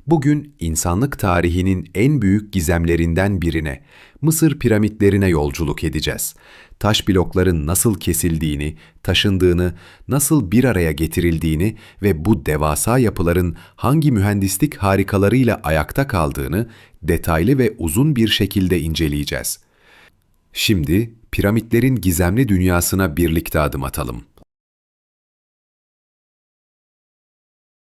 Bugün insanlık tarihinin en büyük gizemlerinden birine, Mısır piramitlerine yolculuk edeceğiz. Taş blokların nasıl kesildiğini, taşındığını, nasıl bir araya getirildiğini ve bu devasa yapıların hangi mühendislik harikalarıyla ayakta kaldığını detaylı ve uzun bir şekilde inceleyeceğiz. Şimdi piramitlerin gizemli dünyasına birlikte adım atalım.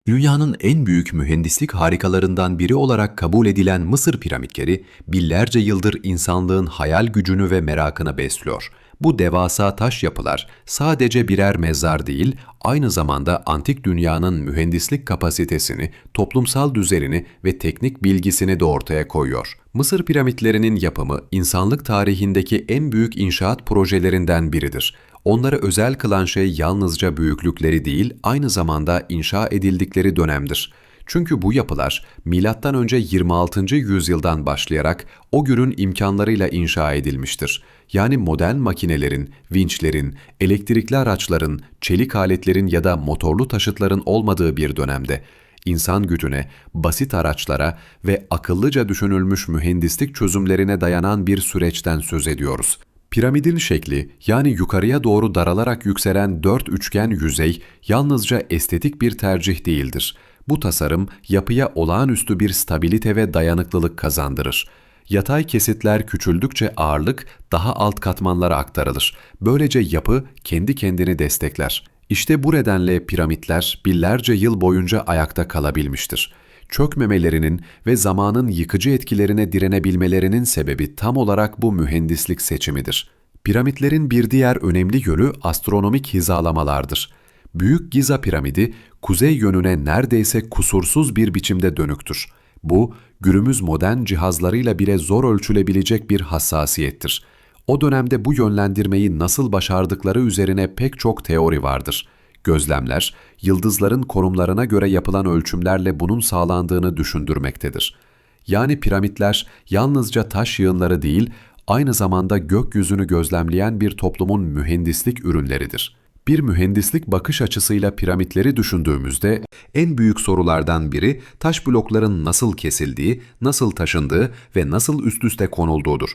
Dünyanın en büyük mühendislik harikalarından biri olarak kabul edilen Mısır piramitleri, binlerce yıldır insanlığın hayal gücünü ve merakını besliyor. Bu devasa taş yapılar sadece birer mezar değil, aynı zamanda antik dünyanın mühendislik kapasitesini, toplumsal düzenini ve teknik bilgisini de ortaya koyuyor. Mısır piramitlerinin yapımı, insanlık tarihindeki en büyük inşaat projelerinden biridir. Onları özel kılan şey yalnızca büyüklükleri değil, aynı zamanda inşa edildikleri dönemdir. Çünkü bu yapılar M.Ö. 26. yüzyıldan başlayarak o günün imkanlarıyla inşa edilmiştir. Yani modern makinelerin, vinçlerin, elektrikli araçların, çelik aletlerin ya da motorlu taşıtların olmadığı bir dönemde insan gücüne, basit araçlara ve akıllıca düşünülmüş mühendislik çözümlerine dayanan bir süreçten söz ediyoruz. Piramidin şekli, yani yukarıya doğru daralarak yükselen dört üçgen yüzey, yalnızca estetik bir tercih değildir. Bu tasarım, yapıya olağanüstü bir stabilite ve dayanıklılık kazandırır. Yatay kesitler küçüldükçe ağırlık daha alt katmanlara aktarılır. Böylece yapı kendi kendini destekler. İşte bu nedenle piramitler binlerce yıl boyunca ayakta kalabilmiştir. Çökmemelerinin ve zamanın yıkıcı etkilerine direnebilmelerinin sebebi tam olarak bu mühendislik seçimidir. Piramitlerin bir diğer önemli yönü astronomik hizalamalardır. Büyük Giza piramidi, kuzey yönüne neredeyse kusursuz bir biçimde dönüktür. Bu, günümüz modern cihazlarıyla bile zor ölçülebilecek bir hassasiyettir. O dönemde bu yönlendirmeyi nasıl başardıkları üzerine pek çok teori vardır. Gözlemler, yıldızların konumlarına göre yapılan ölçümlerle bunun sağlandığını düşündürmektedir. Yani piramitler yalnızca taş yığınları değil, aynı zamanda gökyüzünü gözlemleyen bir toplumun mühendislik ürünleridir. Bir mühendislik bakış açısıyla piramitleri düşündüğümüzde en büyük sorulardan biri taş blokların nasıl kesildiği, nasıl taşındığı ve nasıl üst üste konulduğudur.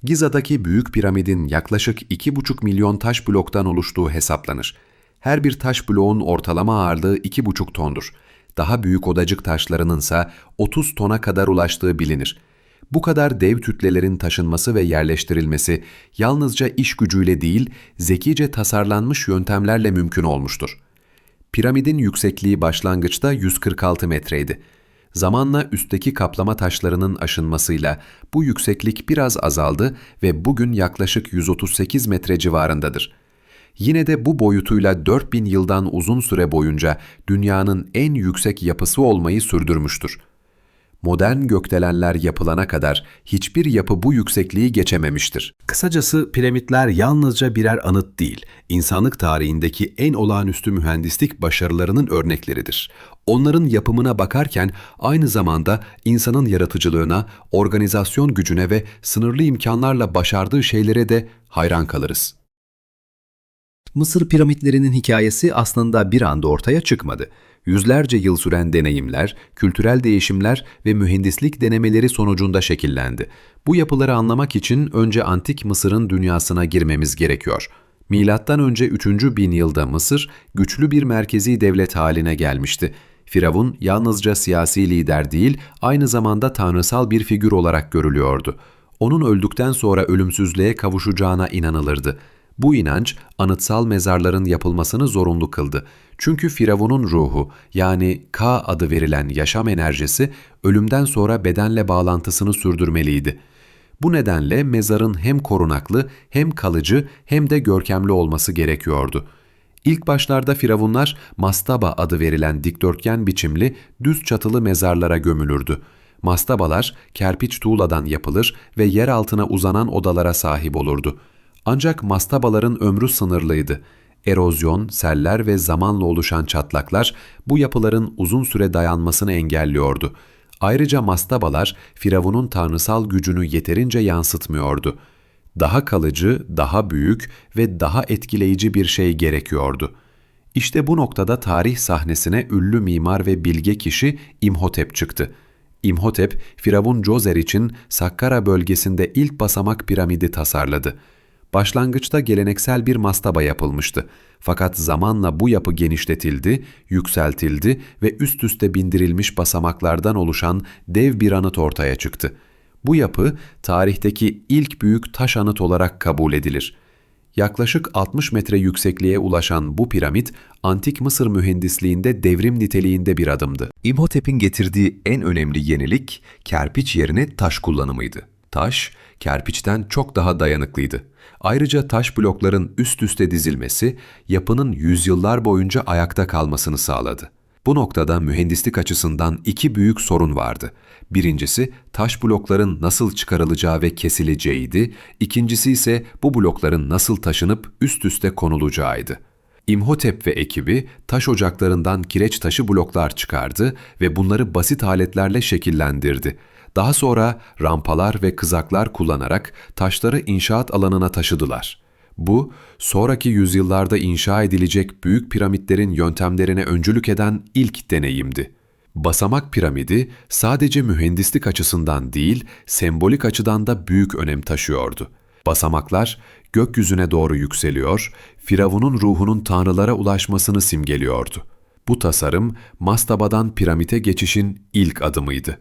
Giza'daki Büyük Piramidin yaklaşık 2,5 milyon taş bloktan oluştuğu hesaplanır. Her bir taş bloğun ortalama ağırlığı 2,5 tondur. Daha büyük odacık taşlarının ise 30 tona kadar ulaştığı bilinir. Bu kadar dev kütlelerin taşınması ve yerleştirilmesi yalnızca iş gücüyle değil, zekice tasarlanmış yöntemlerle mümkün olmuştur. Piramidin yüksekliği başlangıçta 146 metreydi. Zamanla üstteki kaplama taşlarının aşınmasıyla bu yükseklik biraz azaldı ve bugün yaklaşık 138 metre civarındadır. Yine de bu boyutuyla 4000 yıldan uzun süre boyunca dünyanın en yüksek yapısı olmayı sürdürmüştür. Modern gökdelenler yapılana kadar hiçbir yapı bu yüksekliği geçememiştir. Kısacası piramitler yalnızca birer anıt değil, insanlık tarihindeki en olağanüstü mühendislik başarılarının örnekleridir. Onların yapımına bakarken aynı zamanda insanın yaratıcılığına, organizasyon gücüne ve sınırlı imkanlarla başardığı şeylere de hayran kalırız. Mısır piramitlerinin hikayesi aslında bir anda ortaya çıkmadı. Yüzlerce yıl süren deneyimler, kültürel değişimler ve mühendislik denemeleri sonucunda şekillendi. Bu yapıları anlamak için önce Antik Mısır'ın dünyasına girmemiz gerekiyor. Milattan önce 3. bin yılda Mısır, güçlü bir merkezi devlet haline gelmişti. Firavun yalnızca siyasi lider değil, aynı zamanda tanrısal bir figür olarak görülüyordu. Onun öldükten sonra ölümsüzlüğe kavuşacağına inanılırdı. Bu inanç, anıtsal mezarların yapılmasını zorunlu kıldı. Çünkü Firavun'un ruhu, yani Ka adı verilen yaşam enerjisi, ölümden sonra bedenle bağlantısını sürdürmeliydi. Bu nedenle mezarın hem korunaklı, hem kalıcı, hem de görkemli olması gerekiyordu. İlk başlarda firavunlar, mastaba adı verilen dikdörtgen biçimli, düz çatılı mezarlara gömülürdü. Mastabalar, kerpiç tuğladan yapılır ve yer altına uzanan odalara sahip olurdu. Ancak mastabaların ömrü sınırlıydı. Erozyon, seller ve zamanla oluşan çatlaklar bu yapıların uzun süre dayanmasını engelliyordu. Ayrıca mastabalar Firavun'un tanrısal gücünü yeterince yansıtmıyordu. Daha kalıcı, daha büyük ve daha etkileyici bir şey gerekiyordu. İşte bu noktada tarih sahnesine ünlü mimar ve bilge kişi İmhotep çıktı. İmhotep, Firavun Djoser için Sakkara bölgesinde ilk basamak piramidi tasarladı. Başlangıçta geleneksel bir mastaba yapılmıştı. Fakat zamanla bu yapı genişletildi, yükseltildi ve üst üste bindirilmiş basamaklardan oluşan dev bir anıt ortaya çıktı. Bu yapı tarihteki ilk büyük taş anıt olarak kabul edilir. Yaklaşık 60 metre yüksekliğe ulaşan bu piramit, Antik Mısır mühendisliğinde devrim niteliğinde bir adımdı. İmhotep'in getirdiği en önemli yenilik, kerpiç yerine taş kullanımıydı. Taş, kerpiçten çok daha dayanıklıydı. Ayrıca taş blokların üst üste dizilmesi, yapının yüzyıllar boyunca ayakta kalmasını sağladı. Bu noktada mühendislik açısından iki büyük sorun vardı. Birincisi, taş blokların nasıl çıkarılacağı ve kesileceğiydi. İkincisi ise bu blokların nasıl taşınıp üst üste konulacağıydı. İmhotep ve ekibi taş ocaklarından kireç taşı bloklar çıkardı ve bunları basit aletlerle şekillendirdi. Daha sonra rampalar ve kızaklar kullanarak taşları inşaat alanına taşıdılar. Bu, sonraki yüzyıllarda inşa edilecek büyük piramitlerin yöntemlerine öncülük eden ilk deneyimdi. Basamak piramidi sadece mühendislik açısından değil, sembolik açıdan da büyük önem taşıyordu. Basamaklar gökyüzüne doğru yükseliyor, Firavun'un ruhunun tanrılara ulaşmasını simgeliyordu. Bu tasarım, mastabadan piramite geçişin ilk adımıydı.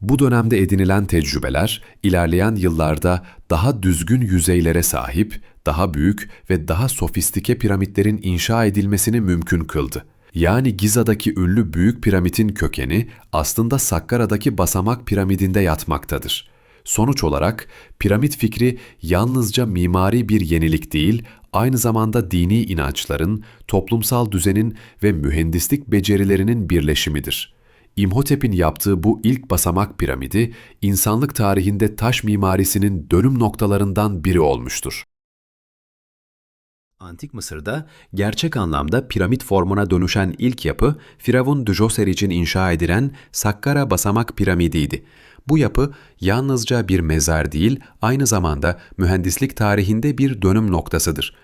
Bu dönemde edinilen tecrübeler, ilerleyen yıllarda daha düzgün yüzeylere sahip, daha büyük ve daha sofistike piramitlerin inşa edilmesini mümkün kıldı. Yani Giza'daki ünlü Büyük Piramidin kökeni aslında Sakkara'daki Basamak Piramidinde yatmaktadır. Sonuç olarak piramit fikri yalnızca mimari bir yenilik değil, aynı zamanda dini inançların, toplumsal düzenin ve mühendislik becerilerinin birleşimidir. İmhotep'in yaptığı bu ilk basamak piramidi, insanlık tarihinde taş mimarisinin dönüm noktalarından biri olmuştur. Antik Mısır'da gerçek anlamda piramit formuna dönüşen ilk yapı, Firavun Djoser için inşa edilen Sakkara Basamak Piramidiydi. Bu yapı yalnızca bir mezar değil, aynı zamanda mühendislik tarihinde bir dönüm noktasıdır.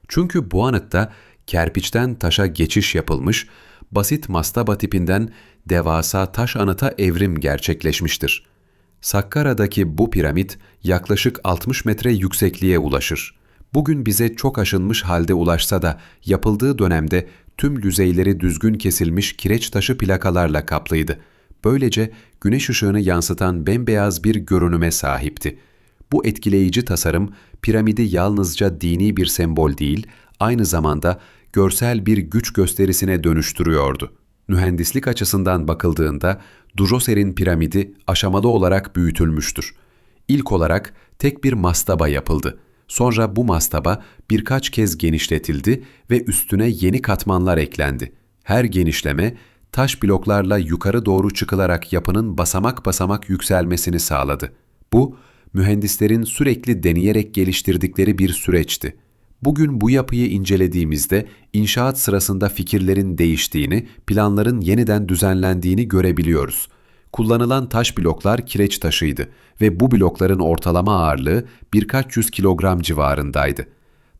Çünkü bu anıtta kerpiçten taşa geçiş yapılmış, basit mastaba tipinden devasa taş anıta evrim gerçekleşmiştir. Sakkara'daki bu piramit yaklaşık 60 metre yüksekliğe ulaşır. Bugün bize çok aşınmış halde ulaşsa da yapıldığı dönemde tüm yüzeyleri düzgün kesilmiş kireç taşı plakalarla kaplıydı. Böylece güneş ışığını yansıtan bembeyaz bir görünüme sahipti. Bu etkileyici tasarım piramidi yalnızca dini bir sembol değil, aynı zamanda görsel bir güç gösterisine dönüştürüyordu. Mühendislik açısından bakıldığında Djoser'in piramidi aşamalı olarak büyütülmüştür. İlk olarak tek bir mastaba yapıldı. Sonra bu mastaba birkaç kez genişletildi ve üstüne yeni katmanlar eklendi. Her genişleme taş bloklarla yukarı doğru çıkılarak yapının basamak basamak yükselmesini sağladı. Bu, mühendislerin sürekli deneyerek geliştirdikleri bir süreçti. Bugün bu yapıyı incelediğimizde inşaat sırasında fikirlerin değiştiğini, planların yeniden düzenlendiğini görebiliyoruz. Kullanılan taş bloklar kireç taşıydı ve bu blokların ortalama ağırlığı birkaç yüz kilogram civarındaydı.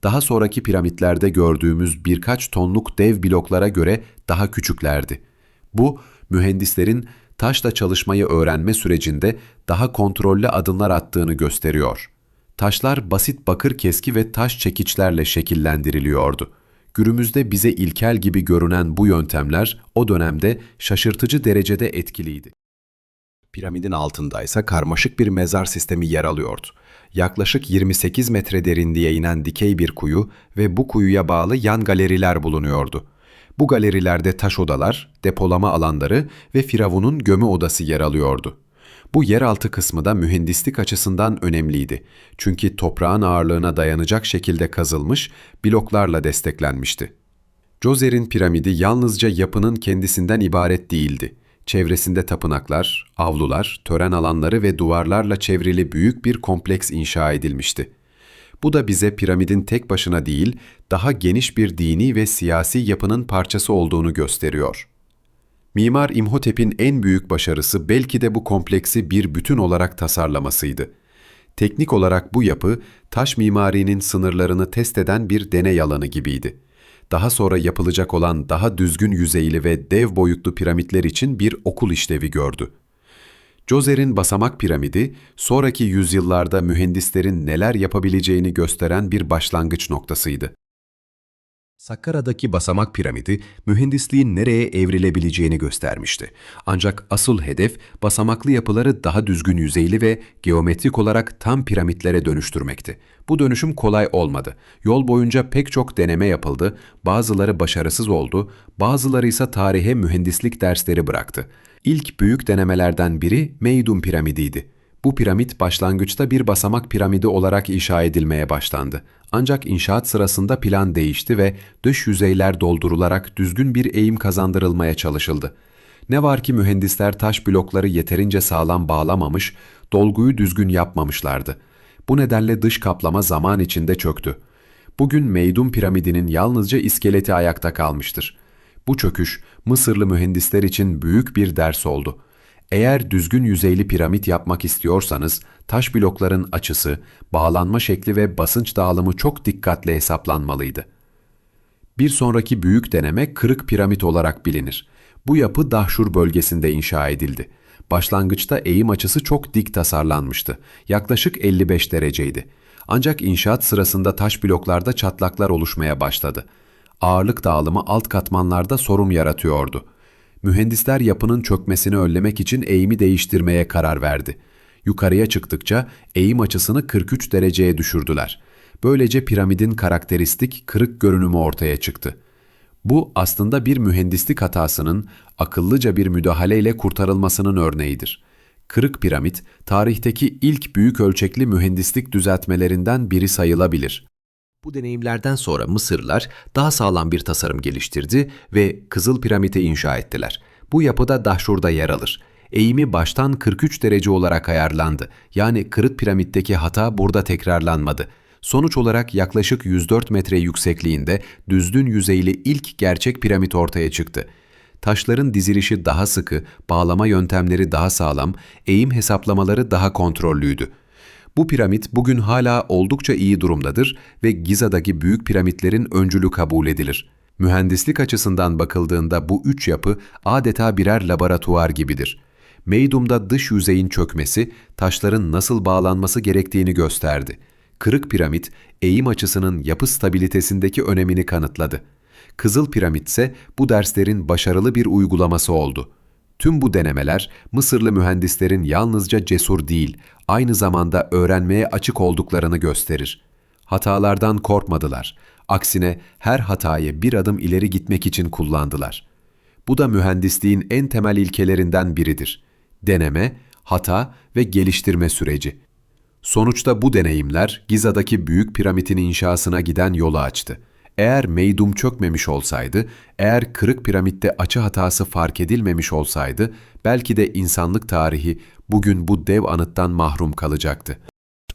Daha sonraki piramitlerde gördüğümüz birkaç tonluk dev bloklara göre daha küçüklerdi. Bu, mühendislerin taşla çalışmayı öğrenme sürecinde daha kontrollü adımlar attığını gösteriyor. Taşlar basit bakır keski ve taş çekiçlerle şekillendiriliyordu. Günümüzde bize ilkel gibi görünen bu yöntemler o dönemde şaşırtıcı derecede etkiliydi. Piramidin altındaysa karmaşık bir mezar sistemi yer alıyordu. Yaklaşık 28 metre derinliğe inen dikey bir kuyu ve bu kuyuya bağlı yan galeriler bulunuyordu. Bu galerilerde taş odalar, depolama alanları ve Firavun'un gömü odası yer alıyordu. Bu yeraltı kısmı da mühendislik açısından önemliydi. Çünkü toprağın ağırlığına dayanacak şekilde kazılmış, bloklarla desteklenmişti. Djoser'in piramidi yalnızca yapının kendisinden ibaret değildi. Çevresinde tapınaklar, avlular, tören alanları ve duvarlarla çevrili büyük bir kompleks inşa edilmişti. Bu da bize piramidin tek başına değil, daha geniş bir dini ve siyasi yapının parçası olduğunu gösteriyor. Mimar İmhotep'in en büyük başarısı belki de bu kompleksi bir bütün olarak tasarlamasıydı. Teknik olarak bu yapı, taş mimarinin sınırlarını test eden bir deney alanı gibiydi. daha sonra yapılacak olan daha düzgün yüzeyli ve dev boyutlu piramitler için bir okul işlevi gördü. Djozer'in basamak piramidi, sonraki yüzyıllarda mühendislerin neler yapabileceğini gösteren bir başlangıç noktasıydı. Sakkara'daki basamak piramidi, mühendisliğin nereye evrilebileceğini göstermişti. Ancak asıl hedef, basamaklı yapıları daha düzgün yüzeyli ve geometrik olarak tam piramitlere dönüştürmekti. Bu dönüşüm kolay olmadı. Yol boyunca pek çok deneme yapıldı, bazıları başarısız oldu, bazıları ise tarihe mühendislik dersleri bıraktı. İlk büyük denemelerden biri Meidum piramidiydi. Bu piramit başlangıçta bir basamak piramidi olarak inşa edilmeye başlandı. Ancak inşaat sırasında plan değişti ve dış yüzeyler doldurularak düzgün bir eğim kazandırılmaya çalışıldı. Ne var ki mühendisler taş blokları yeterince sağlam bağlamamış, dolguyu düzgün yapmamışlardı. Bu nedenle dış kaplama zaman içinde çöktü. Bugün Meidum piramidinin yalnızca iskeleti ayakta kalmıştır. Bu çöküş Mısırlı mühendisler için büyük bir ders oldu. Eğer düzgün yüzeyli piramit yapmak istiyorsanız, taş blokların açısı, bağlanma şekli ve basınç dağılımı çok dikkatle hesaplanmalıydı. Bir sonraki büyük deneme Kırık Piramit olarak bilinir. Bu yapı Dahşur bölgesinde inşa edildi. Başlangıçta eğim açısı çok dik tasarlanmıştı. Yaklaşık 55 dereceydi. Ancak inşaat sırasında taş bloklarda çatlaklar oluşmaya başladı. Ağırlık dağılımı alt katmanlarda sorun yaratıyordu. Mühendisler yapının çökmesini önlemek için eğimi değiştirmeye karar verdi. Yukarıya çıktıkça eğim açısını 43 dereceye düşürdüler. Böylece piramidin karakteristik kırık görünümü ortaya çıktı. Bu aslında bir mühendislik hatasının akıllıca bir müdahaleyle kurtarılmasının örneğidir. Kırık piramit, tarihteki ilk büyük ölçekli mühendislik düzeltmelerinden biri sayılabilir. Bu deneyimlerden sonra Mısırlılar daha sağlam bir tasarım geliştirdi ve Kızıl Piramit'i inşa ettiler. Bu yapıda Dahşur'da yer alır. Eğimi baştan 43 derece olarak ayarlandı. Yani Kırık Piramit'teki hata burada tekrarlanmadı. Sonuç olarak yaklaşık 104 metre yüksekliğinde düzgün yüzeyli ilk gerçek piramit ortaya çıktı. Taşların dizilişi daha sıkı, bağlama yöntemleri daha sağlam, eğim hesaplamaları daha kontrollüydü. Bu piramit bugün hala oldukça iyi durumdadır ve Giza'daki büyük piramitlerin öncülü kabul edilir. Mühendislik açısından bakıldığında bu üç yapı adeta birer laboratuvar gibidir. Meidum'da dış yüzeyin çökmesi, taşların nasıl bağlanması gerektiğini gösterdi. Kırık piramit, eğim açısının yapı stabilitesindeki önemini kanıtladı. Kızıl piramit ise bu derslerin başarılı bir uygulaması oldu. Tüm bu denemeler Mısırlı mühendislerin yalnızca cesur değil, aynı zamanda öğrenmeye açık olduklarını gösterir. Hatalardan korkmadılar. Aksine her hatayı bir adım ileri gitmek için kullandılar. Bu da mühendisliğin en temel ilkelerinden biridir. Deneme, hata ve geliştirme süreci. Sonuçta bu deneyimler Giza'daki büyük piramidin inşasına giden yolu açtı. Eğer Meidum çökmemiş olsaydı, eğer Kırık Piramit'te açı hatası fark edilmemiş olsaydı, belki de insanlık tarihi bugün bu dev anıttan mahrum kalacaktı.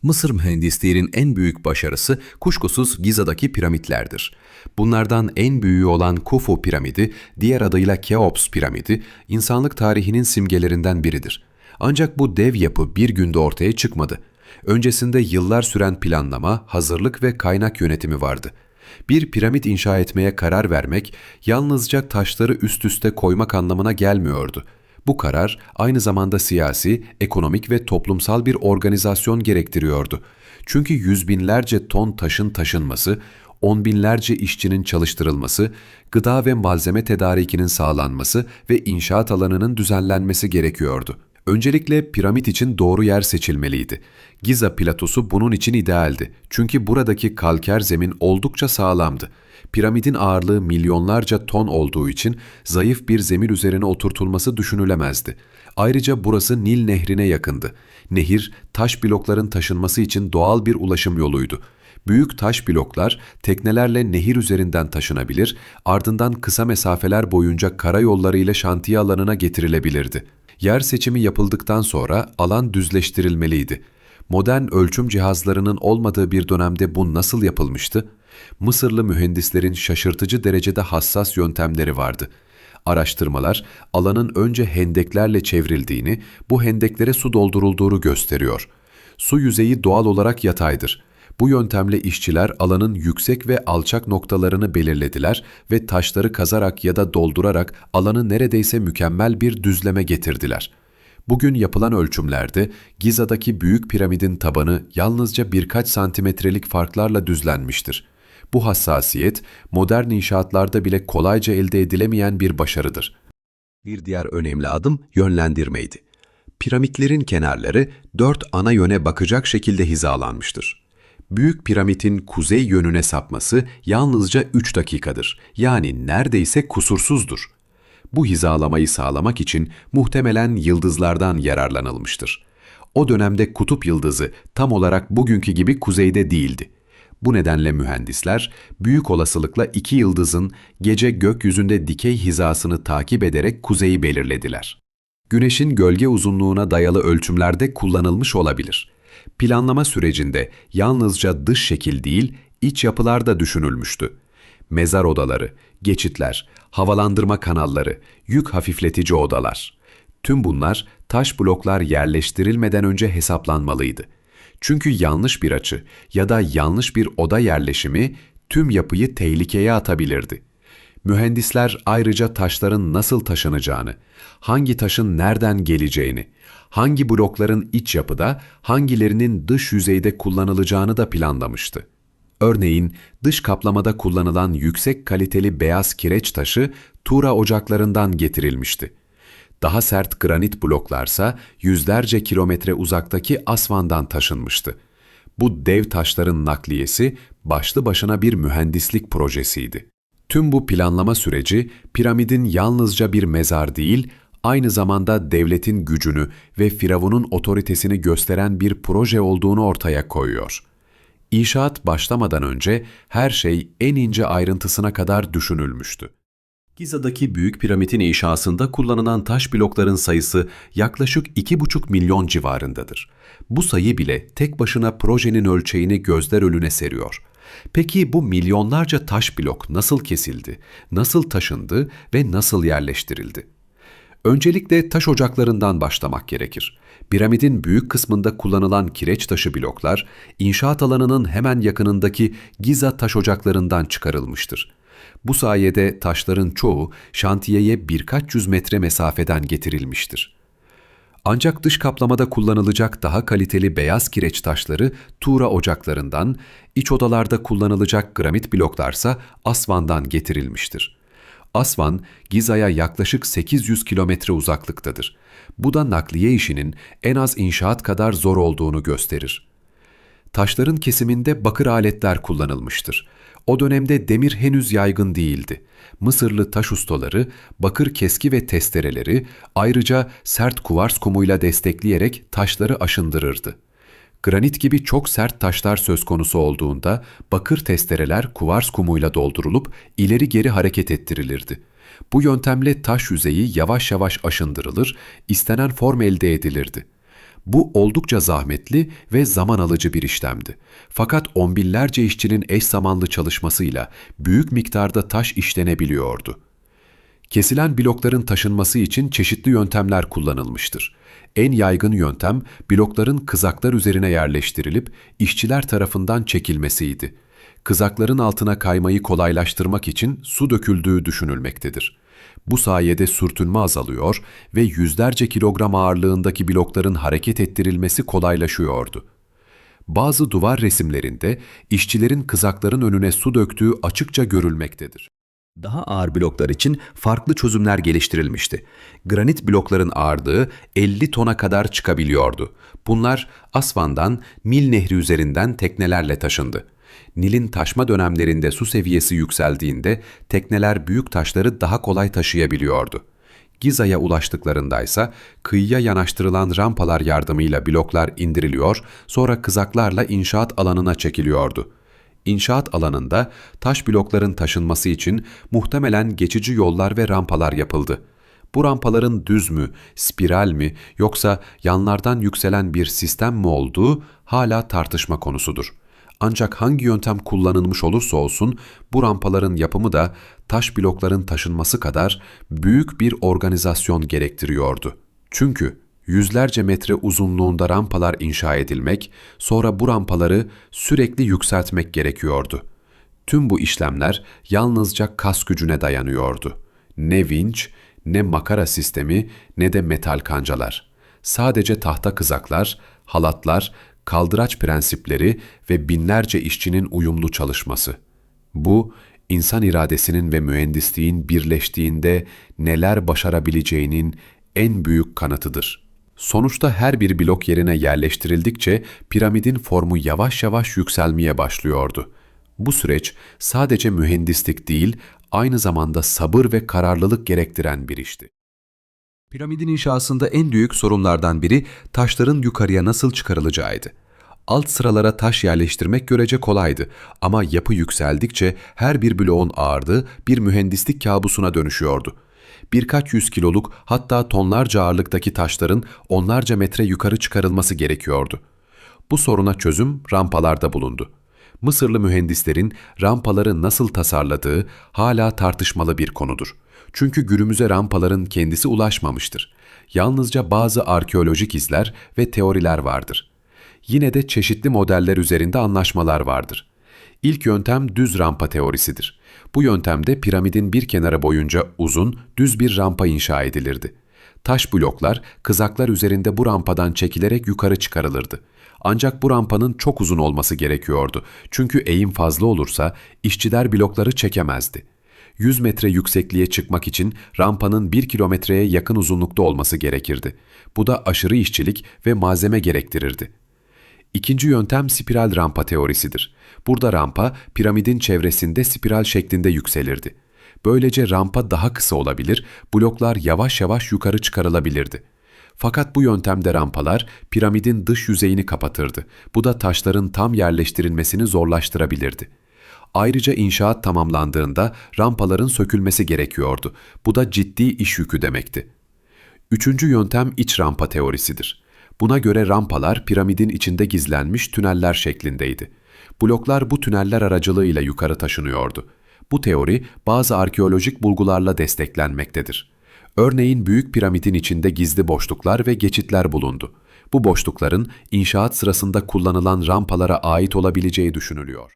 Mısır mühendisliğinin en büyük başarısı kuşkusuz Giza'daki piramitlerdir. Bunlardan en büyüğü olan Khufu piramidi, diğer adıyla Keops piramidi, insanlık tarihinin simgelerinden biridir. Ancak bu dev yapı bir günde ortaya çıkmadı. Öncesinde yıllar süren planlama, hazırlık ve kaynak yönetimi vardı. Bir piramit inşa etmeye karar vermek, yalnızca taşları üst üste koymak anlamına gelmiyordu. Bu karar aynı zamanda siyasi, ekonomik ve toplumsal bir organizasyon gerektiriyordu. Çünkü yüz binlerce ton taşın taşınması, on binlerce işçinin çalıştırılması, gıda ve malzeme tedarikinin sağlanması ve inşaat alanının düzenlenmesi gerekiyordu. Öncelikle piramit için doğru yer seçilmeliydi. Giza platosu bunun için idealdi. Çünkü buradaki kalker zemin oldukça sağlamdı. Piramidin ağırlığı milyonlarca ton olduğu için zayıf bir zemin üzerine oturtulması düşünülemezdi. Ayrıca burası Nil Nehri'ne yakındı. Nehir, taş blokların taşınması için doğal bir ulaşım yoluydu. Büyük taş bloklar teknelerle nehir üzerinden taşınabilir, ardından kısa mesafeler boyunca karayollarıyla şantiye alanına getirilebilirdi. Yer seçimi yapıldıktan sonra alan düzleştirilmeliydi. Modern ölçüm cihazlarının olmadığı bir dönemde bu nasıl yapılmıştı? Mısırlı mühendislerin şaşırtıcı derecede hassas yöntemleri vardı. Araştırmalar, alanın önce hendeklerle çevrildiğini, bu hendeklere su doldurulduğunu gösteriyor. Su yüzeyi doğal olarak yataydır. Bu yöntemle işçiler alanın yüksek ve alçak noktalarını belirlediler ve taşları kazarak ya da doldurarak alanı neredeyse mükemmel bir düzleme getirdiler. Bugün yapılan ölçümlerde Giza'daki Büyük Piramidin tabanı yalnızca birkaç santimetrelik farklarla düzlenmiştir. Bu hassasiyet, modern inşaatlarda bile kolayca elde edilemeyen bir başarıdır. Bir diğer önemli adım yönlendirmeydi. Piramitlerin kenarları 4 ana yöne bakacak şekilde hizalanmıştır. Büyük piramidin kuzey yönüne sapması yalnızca 3 dakikadır. Yani neredeyse kusursuzdur. Bu hizalamayı sağlamak için muhtemelen yıldızlardan yararlanılmıştır. O dönemde kutup yıldızı tam olarak bugünkü gibi kuzeyde değildi. Bu nedenle mühendisler büyük olasılıkla iki yıldızın gece gökyüzünde dikey hizasını takip ederek kuzeyi belirlediler. Güneşin gölge uzunluğuna dayalı ölçümlerde kullanılmış olabilir. Planlama sürecinde yalnızca dış şekil değil, iç yapılar da düşünülmüştü. Mezar odaları, geçitler, havalandırma kanalları, yük hafifletici odalar. Tüm bunlar taş bloklar yerleştirilmeden önce hesaplanmalıydı. Çünkü yanlış bir açı ya da yanlış bir oda yerleşimi tüm yapıyı tehlikeye atabilirdi. Mühendisler ayrıca taşların nasıl taşınacağını, hangi taşın nereden geleceğini, hangi blokların iç yapıda, hangilerinin dış yüzeyde kullanılacağını da planlamıştı. Örneğin dış kaplamada kullanılan yüksek kaliteli beyaz kireç taşı Tura ocaklarından getirilmişti. Daha sert granit bloklarsa yüzlerce kilometre uzaktaki Asvan'dan taşınmıştı. Bu dev taşların nakliyesi başlı başına bir mühendislik projesiydi. Tüm bu planlama süreci piramidin yalnızca bir mezar değil, aynı zamanda devletin gücünü ve Firavun'un otoritesini gösteren bir proje olduğunu ortaya koyuyor. İnşaat başlamadan önce her şey en ince ayrıntısına kadar düşünülmüştü. Giza'daki Büyük Piramidin inşasında kullanılan taş blokların sayısı yaklaşık 2,5 milyon civarındadır. Bu sayı bile tek başına projenin ölçeğini gözler önüne seriyor. Peki bu milyonlarca taş blok nasıl kesildi, nasıl taşındı ve nasıl yerleştirildi? Öncelikle taş ocaklarından başlamak gerekir. Piramidin büyük kısmında kullanılan kireç taşı bloklar, inşaat alanının hemen yakınındaki Giza taş ocaklarından çıkarılmıştır. Bu sayede taşların çoğu şantiyeye birkaç yüz metre mesafeden getirilmiştir. Ancak dış kaplamada kullanılacak daha kaliteli beyaz kireç taşları Tura ocaklarından, iç odalarda kullanılacak granit bloklarsa Asvan'dan getirilmiştir. Asvan, Giza'ya yaklaşık 800 kilometre uzaklıktadır. Bu da nakliye işinin en az inşaat kadar zor olduğunu gösterir. Taşların kesiminde bakır aletler kullanılmıştır. O dönemde demir henüz yaygın değildi. Mısırlı taş ustaları bakır keski ve testereleri ayrıca sert kuvars kumuyla destekleyerek taşları aşındırırdı. Granit gibi çok sert taşlar söz konusu olduğunda bakır testereler kuvars kumuyla doldurulup ileri geri hareket ettirilirdi. Bu yöntemle taş yüzeyi yavaş yavaş aşındırılır, istenen form elde edilirdi. Bu oldukça zahmetli ve zaman alıcı bir işlemdi. Fakat on binlerce işçinin eş zamanlı çalışmasıyla büyük miktarda taş işlenebiliyordu. Kesilen blokların taşınması için çeşitli yöntemler kullanılmıştır. En yaygın yöntem blokların kızaklar üzerine yerleştirilip işçiler tarafından çekilmesiydi. Kızakların altına kaymayı kolaylaştırmak için su döküldüğü düşünülmektedir. Bu sayede sürtünme azalıyor ve yüzlerce kilogram ağırlığındaki blokların hareket ettirilmesi kolaylaşıyordu. Bazı duvar resimlerinde işçilerin kızakların önüne su döktüğü açıkça görülmektedir. Daha ağır bloklar için farklı çözümler geliştirilmişti. Granit blokların ağırlığı 50 tona kadar çıkabiliyordu. Bunlar Asvan'dan Nil Nehri üzerinden teknelerle taşındı. Nil'in taşma dönemlerinde su seviyesi yükseldiğinde tekneler büyük taşları daha kolay taşıyabiliyordu. Giza'ya ulaştıklarındaysa kıyıya yanaştırılan rampalar yardımıyla bloklar indiriliyor, sonra kızaklarla inşaat alanına çekiliyordu. İnşaat alanında taş blokların taşınması için muhtemelen geçici yollar ve rampalar yapıldı. Bu rampaların düz mü, spiral mi yoksa yanlardan yükselen bir sistem mi olduğu hala tartışma konusudur. Ancak hangi yöntem kullanılmış olursa olsun bu rampaların yapımı da taş blokların taşınması kadar büyük bir organizasyon gerektiriyordu. Çünkü Yüzlerce metre uzunluğunda rampalar inşa edilmek, sonra bu rampaları sürekli yükseltmek gerekiyordu. Tüm bu işlemler yalnızca kas gücüne dayanıyordu. Ne vinç, ne makara sistemi, ne de metal kancalar. Sadece tahta kızaklar, halatlar, kaldıraç prensipleri ve binlerce işçinin uyumlu çalışması. Bu, insan iradesinin ve mühendisliğin birleştiğinde neler başarabileceğinin en büyük kanıtıdır. Sonuçta her bir blok yerine yerleştirildikçe piramidin formu yavaş yavaş yükselmeye başlıyordu. Bu süreç sadece mühendislik değil, aynı zamanda sabır ve kararlılık gerektiren bir işti. Piramidin inşasında en büyük sorunlardan biri taşların yukarıya nasıl çıkarılacağıydı. Alt sıralara taş yerleştirmek görece kolaydı ama yapı yükseldikçe her bir bloğun ağırlığı bir mühendislik kabusuna dönüşüyordu. Birkaç yüz kiloluk hatta tonlarca ağırlıktaki taşların onlarca metre yukarı çıkarılması gerekiyordu. Bu soruna çözüm rampalarda bulundu. Mısırlı mühendislerin rampaları nasıl tasarladığı hala tartışmalı bir konudur. Çünkü günümüze rampaların kendisi ulaşmamıştır. Yalnızca bazı arkeolojik izler ve teoriler vardır. Yine de çeşitli modeller üzerinde anlaşmalar vardır. İlk yöntem düz rampa teorisidir. Bu yöntemde piramidin bir kenarı boyunca uzun, düz bir rampa inşa edilirdi. Taş bloklar, kızaklar üzerinde bu rampadan çekilerek yukarı çıkarılırdı. Ancak bu rampanın çok uzun olması gerekiyordu. Çünkü eğim fazla olursa işçiler blokları çekemezdi. 100 metre yüksekliğe çıkmak için rampanın 1 kilometreye yakın uzunlukta olması gerekirdi. Bu da aşırı işçilik ve malzeme gerektirirdi. İkinci yöntem spiral rampa teorisidir. Burada rampa piramidin çevresinde spiral şeklinde yükselirdi. Böylece rampa daha kısa olabilir, bloklar yavaş yavaş yukarı çıkarılabilirdi. Fakat bu yöntemde rampalar piramidin dış yüzeyini kapatırdı. Bu da taşların tam yerleştirilmesini zorlaştırabilirdi. Ayrıca inşaat tamamlandığında rampaların sökülmesi gerekiyordu. Bu da ciddi iş yükü demekti. Üçüncü yöntem iç rampa teorisidir. Buna göre rampalar piramidin içinde gizlenmiş tüneller şeklindeydi. Bloklar bu tüneller aracılığıyla yukarı taşınıyordu. Bu teori bazı arkeolojik bulgularla desteklenmektedir. Örneğin Büyük Piramidin içinde gizli boşluklar ve geçitler bulundu. Bu boşlukların inşaat sırasında kullanılan rampalara ait olabileceği düşünülüyor.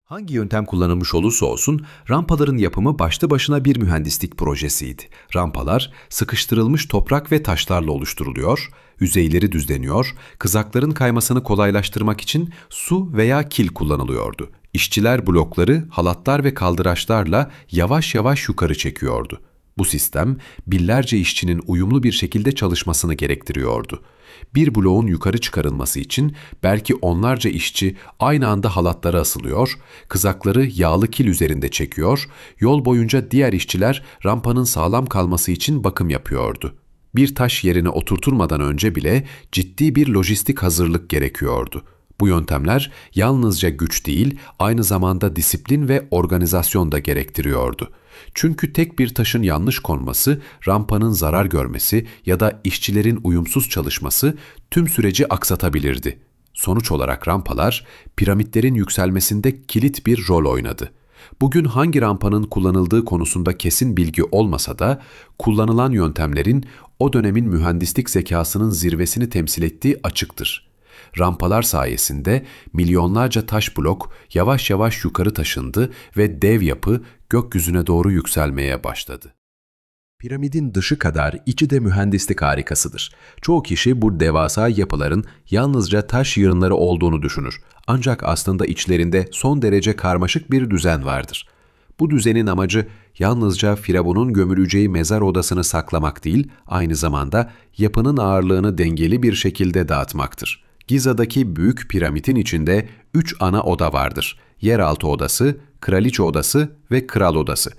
Hangi yöntem kullanılmış olursa olsun, rampaların yapımı başlı başına bir mühendislik projesiydi. Rampalar, sıkıştırılmış toprak ve taşlarla oluşturuluyor, yüzeyleri düzleniyor, kızakların kaymasını kolaylaştırmak için su veya kil kullanılıyordu. İşçiler blokları, halatlar ve kaldıraçlarla yavaş yavaş yukarı çekiyordu. Bu sistem, binlerce işçinin uyumlu bir şekilde çalışmasını gerektiriyordu. Bir bloğun yukarı çıkarılması için belki onlarca işçi aynı anda halatlara asılıyor, kızakları yağlı kil üzerinde çekiyor, yol boyunca diğer işçiler rampanın sağlam kalması için bakım yapıyordu. Bir taş yerine oturtulmadan önce bile ciddi bir lojistik hazırlık gerekiyordu. Bu yöntemler yalnızca güç değil, aynı zamanda disiplin ve organizasyon da gerektiriyordu. Çünkü tek bir taşın yanlış konması, rampanın zarar görmesi ya da işçilerin uyumsuz çalışması tüm süreci aksatabilirdi. Sonuç olarak rampalar, piramitlerin yükselmesinde kilit bir rol oynadı. Bugün hangi rampanın kullanıldığı konusunda kesin bilgi olmasa da, kullanılan yöntemlerin o dönemin mühendislik zekasının zirvesini temsil ettiği açıktır. Rampalar sayesinde milyonlarca taş blok yavaş yavaş yukarı taşındı ve dev yapı gökyüzüne doğru yükselmeye başladı. Piramidin dışı kadar içi de mühendislik harikasıdır. Çoğu kişi bu devasa yapıların yalnızca taş yığınları olduğunu düşünür. Ancak aslında içlerinde son derece karmaşık bir düzen vardır. Bu düzenin amacı yalnızca Firavun'un gömüleceği mezar odasını saklamak değil, aynı zamanda yapının ağırlığını dengeli bir şekilde dağıtmaktır. Giza'daki Büyük Piramidin içinde 3 ana oda vardır. Yeraltı odası, kraliçe odası ve kral odası.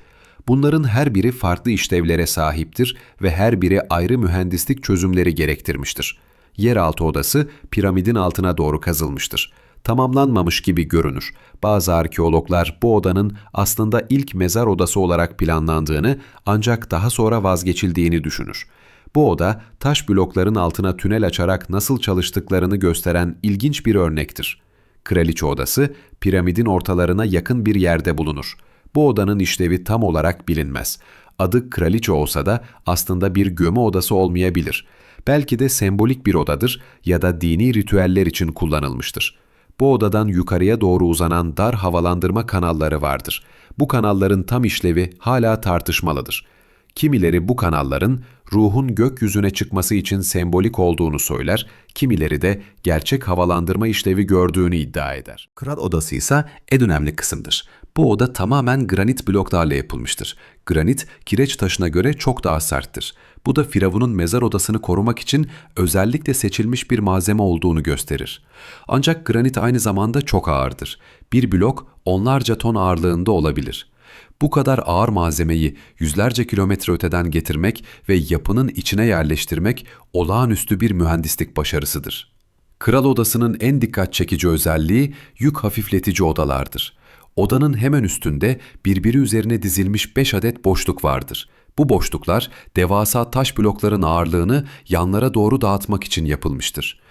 Bunların her biri farklı işlevlere sahiptir ve her biri ayrı mühendislik çözümleri gerektirmiştir. Yeraltı odası piramidin altına doğru kazılmıştır. Tamamlanmamış gibi görünür. Bazı arkeologlar bu odanın aslında ilk mezar odası olarak planlandığını ancak daha sonra vazgeçildiğini düşünür. Bu oda taş blokların altına tünel açarak nasıl çalıştıklarını gösteren ilginç bir örnektir. Kraliçe odası piramidin ortalarına yakın bir yerde bulunur. Bu odanın işlevi tam olarak bilinmez. Adı kraliçe olsa da aslında bir gömü odası olmayabilir. Belki de sembolik bir odadır ya da dini ritüeller için kullanılmıştır. Bu odadan yukarıya doğru uzanan dar havalandırma kanalları vardır. Bu kanalların tam işlevi hala tartışmalıdır. Kimileri bu kanalların ruhun gökyüzüne çıkması için sembolik olduğunu söyler, kimileri de gerçek havalandırma işlevi gördüğünü iddia eder. Kral odası ise en önemli kısımdır. Bu oda tamamen granit bloklarla yapılmıştır. Granit, kireç taşına göre çok daha serttir. Bu da Firavun'un mezar odasını korumak için özellikle seçilmiş bir malzeme olduğunu gösterir. Ancak granit aynı zamanda çok ağırdır. Bir blok onlarca ton ağırlığında olabilir. Bu kadar ağır malzemeyi yüzlerce kilometre öteden getirmek ve yapının içine yerleştirmek olağanüstü bir mühendislik başarısıdır. Kral odasının en dikkat çekici özelliği yük hafifletici odalardır. Odanın hemen üstünde birbiri üzerine dizilmiş 5 adet boşluk vardır. Bu boşluklar devasa taş blokların ağırlığını yanlara doğru dağıtmak için yapılmıştır.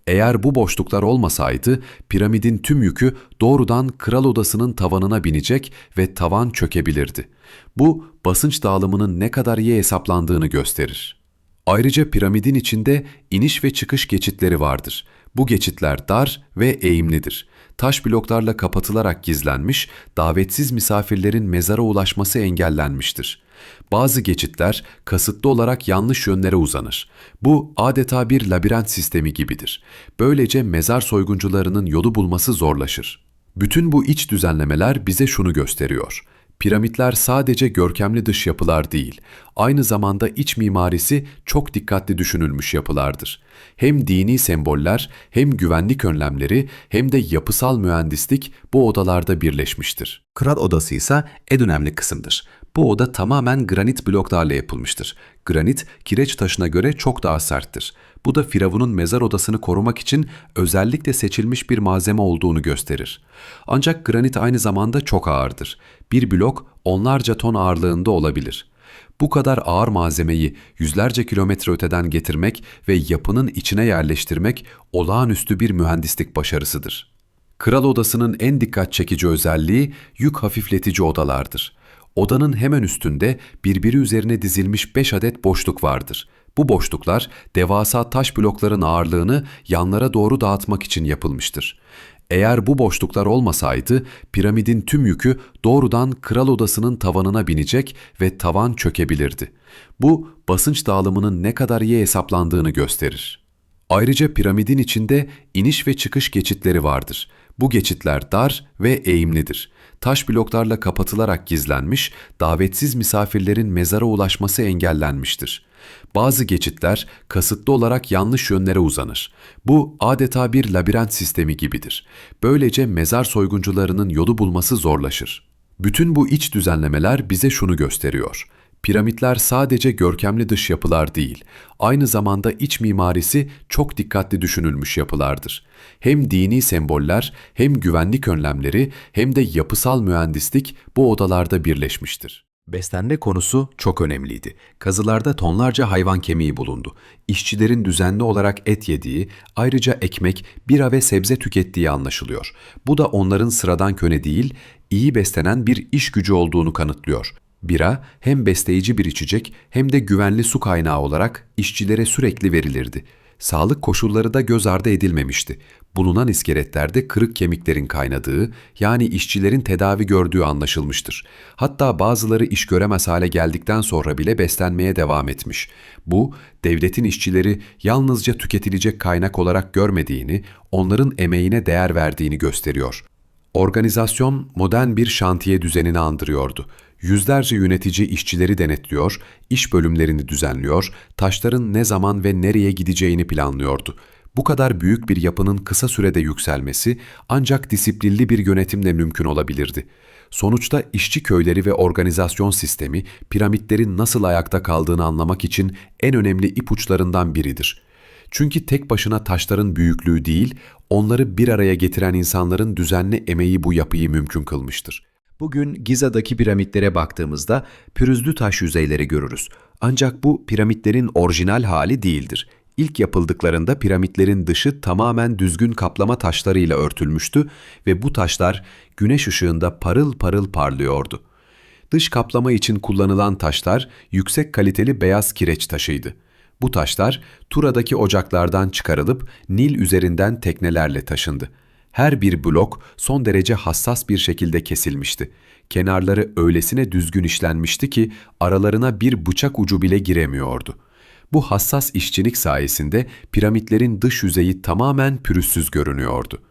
Eğer bu boşluklar olmasaydı piramidin tüm yükü doğrudan kral odasının tavanına binecek ve tavan çökebilirdi. Bu basınç dağılımının ne kadar iyi hesaplandığını gösterir. Ayrıca piramidin içinde iniş ve çıkış geçitleri vardır. Bu geçitler dar ve eğimlidir. Taş bloklarla kapatılarak gizlenmiş, davetsiz misafirlerin mezara ulaşması engellenmiştir. Bazı geçitler kasıtlı olarak yanlış yönlere uzanır. Bu adeta bir labirent sistemi gibidir. Böylece mezar soyguncularının yolu bulması zorlaşır. Bütün bu iç düzenlemeler bize şunu gösteriyor. Piramitler sadece görkemli dış yapılar değil, aynı zamanda iç mimarisi çok dikkatli düşünülmüş yapılardır. Hem dini semboller, hem güvenlik önlemleri, hem de yapısal mühendislik bu odalarda birleşmiştir. Kral odası ise en önemli kısımdır. Bu oda tamamen granit bloklarla yapılmıştır. Granit, kireç taşına göre çok daha serttir. Bu da Firavun'un mezar odasını korumak için özellikle seçilmiş bir malzeme olduğunu gösterir. Ancak granit aynı zamanda çok ağırdır. Bir blok onlarca ton ağırlığında olabilir. Bu kadar ağır malzemeyi yüzlerce kilometre öteden getirmek ve yapının içine yerleştirmek olağanüstü bir mühendislik başarısıdır. Kral odasının en dikkat çekici özelliği yük hafifletici odalardır. Odanın hemen üstünde birbiri üzerine dizilmiş 5 adet boşluk vardır. Bu boşluklar devasa taş blokların ağırlığını yanlara doğru dağıtmak için yapılmıştır. Eğer bu boşluklar olmasaydı piramidin tüm yükü doğrudan kral odasının tavanına binecek ve tavan çökebilirdi. Bu basınç dağılımının ne kadar iyi hesaplandığını gösterir. Ayrıca piramidin içinde iniş ve çıkış geçitleri vardır. Bu geçitler dar ve eğimlidir. Taş bloklarla kapatılarak gizlenmiş, davetsiz misafirlerin mezara ulaşması engellenmiştir. Bazı geçitler kasıtlı olarak yanlış yönlere uzanır. Bu adeta bir labirent sistemi gibidir. Böylece mezar soyguncularının yolu bulması zorlaşır. Bütün bu iç düzenlemeler bize şunu gösteriyor. Piramitler sadece görkemli dış yapılar değil, aynı zamanda iç mimarisi çok dikkatli düşünülmüş yapılardır. Hem dini semboller, hem güvenlik önlemleri, hem de yapısal mühendislik bu odalarda birleşmiştir. Beslenme konusu çok önemliydi. Kazılarda tonlarca hayvan kemiği bulundu. İşçilerin düzenli olarak et yediği, ayrıca ekmek, bira ve sebze tükettiği anlaşılıyor. Bu da onların sıradan köle değil, iyi beslenen bir iş gücü olduğunu kanıtlıyor. Bira hem besleyici bir içecek hem de güvenli su kaynağı olarak işçilere sürekli verilirdi. Sağlık koşulları da göz ardı edilmemişti. Bulunan iskeletlerde kırık kemiklerin kaynadığı, yani işçilerin tedavi gördüğü anlaşılmıştır. Hatta bazıları iş göremez hale geldikten sonra bile beslenmeye devam etmiş. Bu, devletin işçileri yalnızca tüketilecek kaynak olarak görmediğini, onların emeğine değer verdiğini gösteriyor. Organizasyon modern bir şantiye düzenini andırıyordu. Yüzlerce yönetici işçileri denetliyor, iş bölümlerini düzenliyor, taşların ne zaman ve nereye gideceğini planlıyordu. Bu kadar büyük bir yapının kısa sürede yükselmesi ancak disiplinli bir yönetimle mümkün olabilirdi. Sonuçta işçi köyleri ve organizasyon sistemi piramitlerin nasıl ayakta kaldığını anlamak için en önemli ipuçlarından biridir. Çünkü tek başına taşların büyüklüğü değil, onları bir araya getiren insanların düzenli emeği bu yapıyı mümkün kılmıştır. Bugün Giza'daki piramitlere baktığımızda pürüzlü taş yüzeyleri görürüz. Ancak bu piramitlerin orijinal hali değildir. İlk yapıldıklarında piramitlerin dışı tamamen düzgün kaplama taşlarıyla örtülmüştü ve bu taşlar güneş ışığında parıl parıl parlıyordu. Dış kaplama için kullanılan taşlar yüksek kaliteli beyaz kireç taşıydı. Bu taşlar Tura'daki ocaklardan çıkarılıp Nil üzerinden teknelerle taşındı. Her bir blok son derece hassas bir şekilde kesilmişti. Kenarları öylesine düzgün işlenmişti ki aralarına bir bıçak ucu bile giremiyordu. Bu hassas işçilik sayesinde piramitlerin dış yüzeyi tamamen pürüzsüz görünüyordu.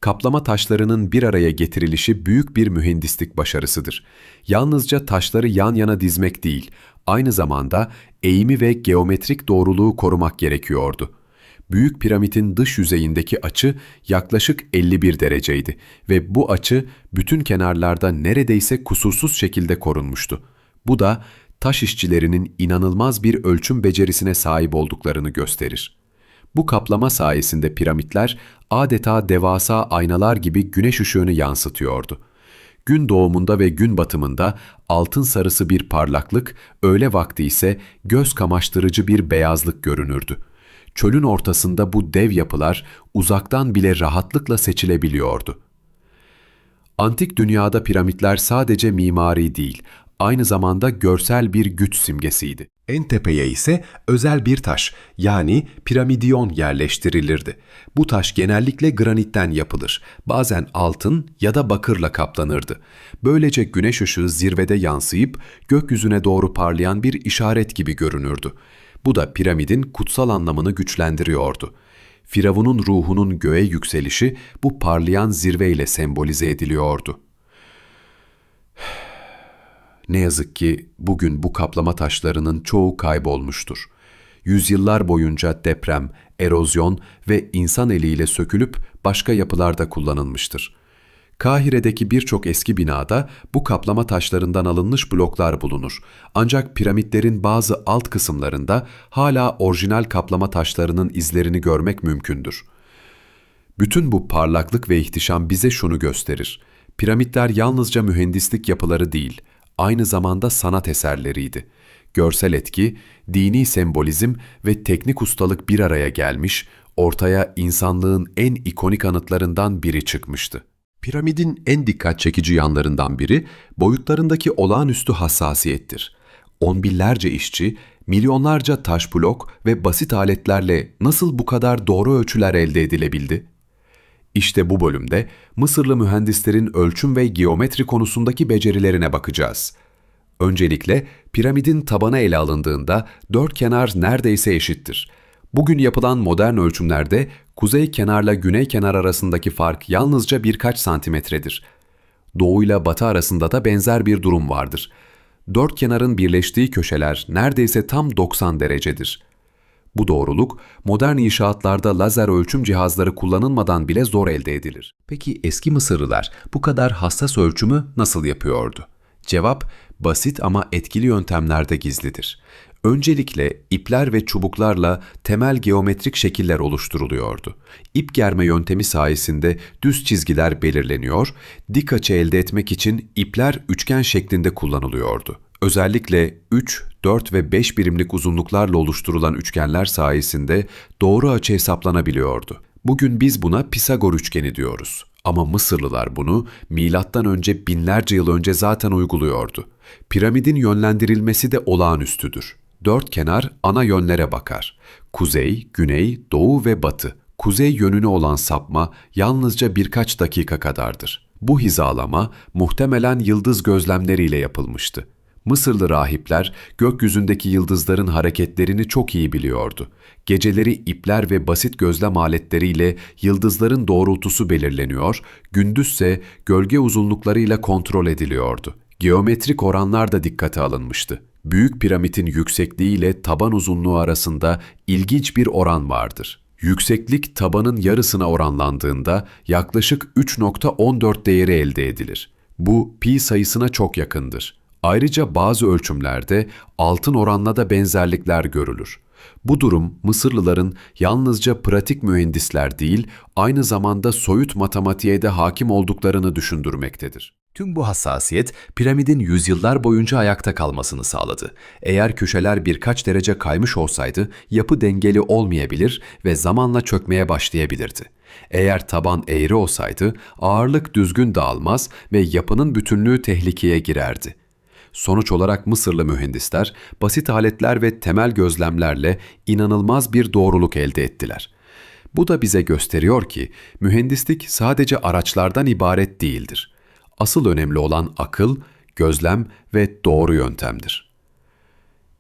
Kaplama taşlarının bir araya getirilişi büyük bir mühendislik başarısıdır. Yalnızca taşları yan yana dizmek değil, aynı zamanda eğimi ve geometrik doğruluğu korumak gerekiyordu. Büyük piramidin dış yüzeyindeki açı yaklaşık 51 dereceydi ve bu açı bütün kenarlarda neredeyse kusursuz şekilde korunmuştu. Bu da taş işçilerinin inanılmaz bir ölçüm becerisine sahip olduklarını gösterir. Bu kaplama sayesinde piramitler adeta devasa aynalar gibi güneş ışığını yansıtıyordu. Gün doğumunda ve gün batımında altın sarısı bir parlaklık, öğle vakti ise göz kamaştırıcı bir beyazlık görünürdü. Çölün ortasında bu dev yapılar uzaktan bile rahatlıkla seçilebiliyordu. Antik dünyada piramitler sadece mimari değil, aynı zamanda görsel bir güç simgesiydi. En tepeye ise özel bir taş, yani piramidyon yerleştirilirdi. Bu taş genellikle granitten yapılır, bazen altın ya da bakırla kaplanırdı. Böylece güneş ışığı zirvede yansıyıp gökyüzüne doğru parlayan bir işaret gibi görünürdü. Bu da piramidin kutsal anlamını güçlendiriyordu. Firavunun ruhunun göğe yükselişi bu parlayan zirveyle sembolize ediliyordu. Ne yazık ki bugün bu kaplama taşlarının çoğu kaybolmuştur. Yüzyıllar boyunca deprem, erozyon ve insan eliyle sökülüp başka yapılarda kullanılmıştır. Kahire'deki birçok eski binada bu kaplama taşlarından alınmış bloklar bulunur. Ancak piramitlerin bazı alt kısımlarında hala orijinal kaplama taşlarının izlerini görmek mümkündür. Bütün bu parlaklık ve ihtişam bize şunu gösterir: piramitler yalnızca mühendislik yapıları değil, aynı zamanda sanat eserleriydi. Görsel etki, dini sembolizm ve teknik ustalık bir araya gelmiş, ortaya insanlığın en ikonik anıtlarından biri çıkmıştı. Piramidin en dikkat çekici yanlarından biri, boyutlarındaki olağanüstü hassasiyettir. On binlerce işçi, milyonlarca taş blok ve basit aletlerle nasıl bu kadar doğru ölçüler elde edilebildi? İşte bu bölümde Mısırlı mühendislerin ölçüm ve geometri konusundaki becerilerine bakacağız. Öncelikle piramidin tabanı ele alındığında dört kenar neredeyse eşittir. Bugün yapılan modern ölçümlerde kuzey kenarla güney kenar arasındaki fark yalnızca birkaç santimetredir. Doğuyla batı arasında da benzer bir durum vardır. Dört kenarın birleştiği köşeler neredeyse tam 90 derecedir. Bu doğruluk modern inşaatlarda lazer ölçüm cihazları kullanılmadan bile zor elde edilir. Peki eski Mısırlılar bu kadar hassas ölçümü nasıl yapıyordu? Cevap basit ama etkili yöntemlerde gizlidir. Öncelikle ipler ve çubuklarla temel geometrik şekiller oluşturuluyordu. İp germe yöntemi sayesinde düz çizgiler belirleniyor, dik açı elde etmek için ipler üçgen şeklinde kullanılıyordu. Özellikle 3, 4 ve 5 birimlik uzunluklarla oluşturulan üçgenler sayesinde doğru açı hesaplanabiliyordu. Bugün biz buna Pisagor üçgeni diyoruz. Ama Mısırlılar bunu milattan önce binlerce yıl önce zaten uyguluyordu. Piramidin yönlendirilmesi de olağanüstüdür. Dört kenar ana yönlere bakar: kuzey, güney, doğu ve batı. Kuzey yönüne olan sapma yalnızca birkaç dakika kadardır. Bu hizalama muhtemelen yıldız gözlemleriyle yapılmıştı. Mısırlı rahipler gökyüzündeki yıldızların hareketlerini çok iyi biliyordu. Geceleri ipler ve basit gözlem aletleriyle yıldızların doğrultusu belirleniyor, gündüzse gölge uzunluklarıyla kontrol ediliyordu. Geometrik oranlar da dikkate alınmıştı. Büyük piramidin yüksekliği ile taban uzunluğu arasında ilginç bir oran vardır. Yükseklik tabanın yarısına oranlandığında yaklaşık 3,14 değeri elde edilir. Bu pi sayısına çok yakındır. Ayrıca bazı ölçümlerde altın oranla da benzerlikler görülür. Bu durum Mısırlıların yalnızca pratik mühendisler değil, aynı zamanda soyut matematiğe de hakim olduklarını düşündürmektedir. Tüm bu hassasiyet piramidin yüzyıllar boyunca ayakta kalmasını sağladı. Eğer köşeler birkaç derece kaymış olsaydı yapı dengeli olmayabilir ve zamanla çökmeye başlayabilirdi. Eğer taban eğri olsaydı ağırlık düzgün dağılmaz ve yapının bütünlüğü tehlikeye girerdi. Sonuç olarak Mısırlı mühendisler basit aletler ve temel gözlemlerle inanılmaz bir doğruluk elde ettiler. Bu da bize gösteriyor ki mühendislik sadece araçlardan ibaret değildir. Asıl önemli olan akıl, gözlem ve doğru yöntemdir.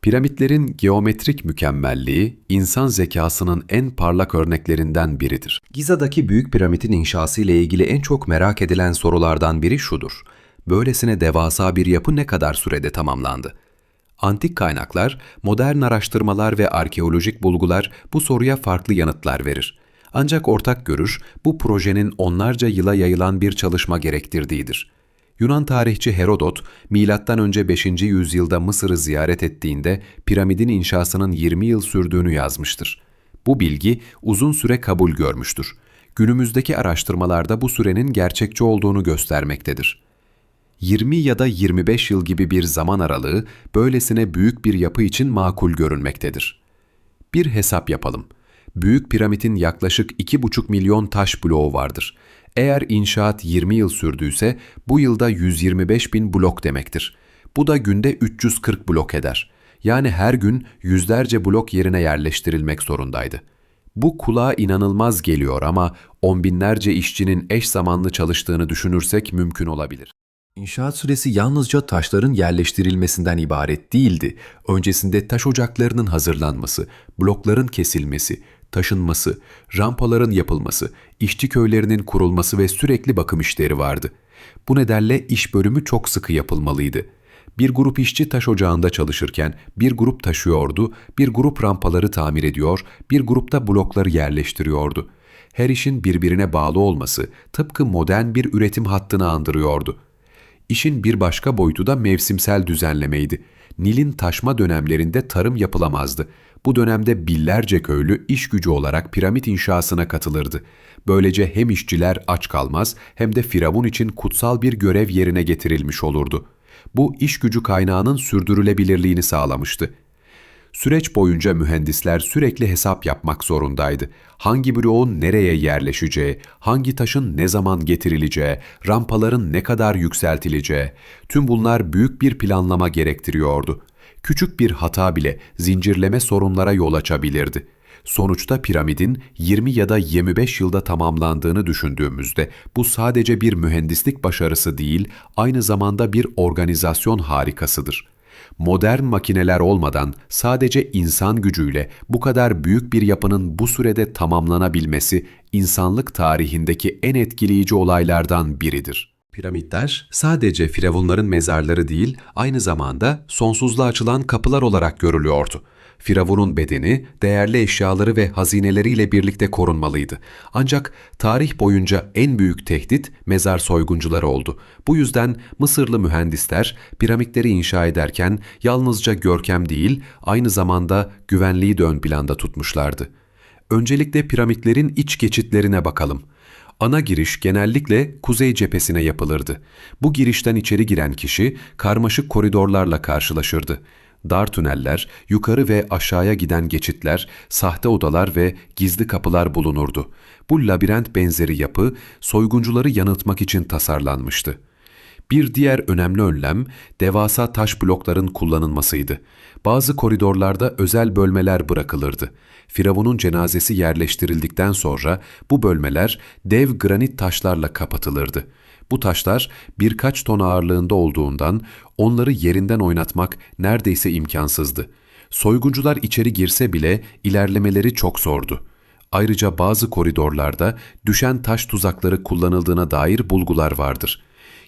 Piramitlerin geometrik mükemmelliği, insan zekasının en parlak örneklerinden biridir. Giza'daki Büyük Piramit'in inşası ile ilgili en çok merak edilen sorulardan biri şudur: böylesine devasa bir yapı ne kadar sürede tamamlandı? Antik kaynaklar, modern araştırmalar ve arkeolojik bulgular bu soruya farklı yanıtlar verir. Ancak ortak görüş, bu projenin onlarca yıla yayılan bir çalışma gerektirdiğidir. Yunan tarihçi Herodot, M.Ö. 5. yüzyılda Mısır'ı ziyaret ettiğinde piramidin inşasının 20 yıl sürdüğünü yazmıştır. Bu bilgi uzun süre kabul görmüştür. Günümüzdeki araştırmalarda bu sürenin gerçekçi olduğunu göstermektedir. 20 ya da 25 yıl gibi bir zaman aralığı böylesine büyük bir yapı için makul görünmektedir. Bir hesap yapalım. Büyük Piramidin yaklaşık 2,5 milyon taş bloğu vardır. Eğer inşaat 20 yıl sürdüyse bu yılda 125 bin blok demektir. Bu da günde 340 blok eder. Yani her gün yüzlerce blok yerine yerleştirilmek zorundaydı. Bu kulağa inanılmaz geliyor ama on binlerce işçinin eş zamanlı çalıştığını düşünürsek mümkün olabilir. İnşaat süresi yalnızca taşların yerleştirilmesinden ibaret değildi. Öncesinde taş ocaklarının hazırlanması, blokların kesilmesi, taşınması, rampaların yapılması, işçi köylerinin kurulması ve sürekli bakım işleri vardı. Bu nedenle iş bölümü çok sıkı yapılmalıydı. Bir grup işçi taş ocağında çalışırken bir grup taşıyordu, bir grup rampaları tamir ediyor, bir grup da blokları yerleştiriyordu. Her işin birbirine bağlı olması tıpkı modern bir üretim hattını andırıyordu. İşin bir başka boyutu da mevsimsel düzenlemeydi. Nil'in taşma dönemlerinde tarım yapılamazdı. Bu dönemde binlerce köylü iş gücü olarak piramit inşasına katılırdı. Böylece hem işçiler aç kalmaz hem de Firavun için kutsal bir görev yerine getirilmiş olurdu. Bu iş gücü kaynağının sürdürülebilirliğini sağlamıştı. Süreç boyunca mühendisler sürekli hesap yapmak zorundaydı. Hangi bloğun nereye yerleşeceği, hangi taşın ne zaman getirileceği, rampaların ne kadar yükseltileceği, tüm bunlar büyük bir planlama gerektiriyordu. Küçük bir hata bile zincirleme sorunlara yol açabilirdi. Sonuçta piramidin 20 ya da 25 yılda tamamlandığını düşündüğümüzde bu sadece bir mühendislik başarısı değil, aynı zamanda bir organizasyon harikasıdır. Modern makineler olmadan sadece insan gücüyle bu kadar büyük bir yapının bu sürede tamamlanabilmesi insanlık tarihindeki en etkileyici olaylardan biridir. Piramitler sadece firavunların mezarları değil, aynı zamanda sonsuzluğa açılan kapılar olarak görülüyordu. Firavun'un bedeni, değerli eşyaları ve hazineleriyle birlikte korunmalıydı. Ancak tarih boyunca en büyük tehdit mezar soyguncuları oldu. Bu yüzden Mısırlı mühendisler piramitleri inşa ederken yalnızca görkem değil, aynı zamanda güvenliği de ön planda tutmuşlardı. Öncelikle piramitlerin iç geçitlerine bakalım. Ana giriş genellikle kuzey cephesine yapılırdı. Bu girişten içeri giren kişi karmaşık koridorlarla karşılaşırdı. Dar tüneller, yukarı ve aşağıya giden geçitler, sahte odalar ve gizli kapılar bulunurdu. Bu labirent benzeri yapı soyguncuları yanıltmak için tasarlanmıştı. Bir diğer önemli önlem devasa taş blokların kullanılmasıydı. Bazı koridorlarda özel bölmeler bırakılırdı. Firavun'un cenazesi yerleştirildikten sonra bu bölmeler dev granit taşlarla kapatılırdı. Bu taşlar birkaç ton ağırlığında olduğundan onları yerinden oynatmak neredeyse imkansızdı. Soyguncular içeri girse bile ilerlemeleri çok zordu. Ayrıca bazı koridorlarda düşen taş tuzakları kullanıldığına dair bulgular vardır.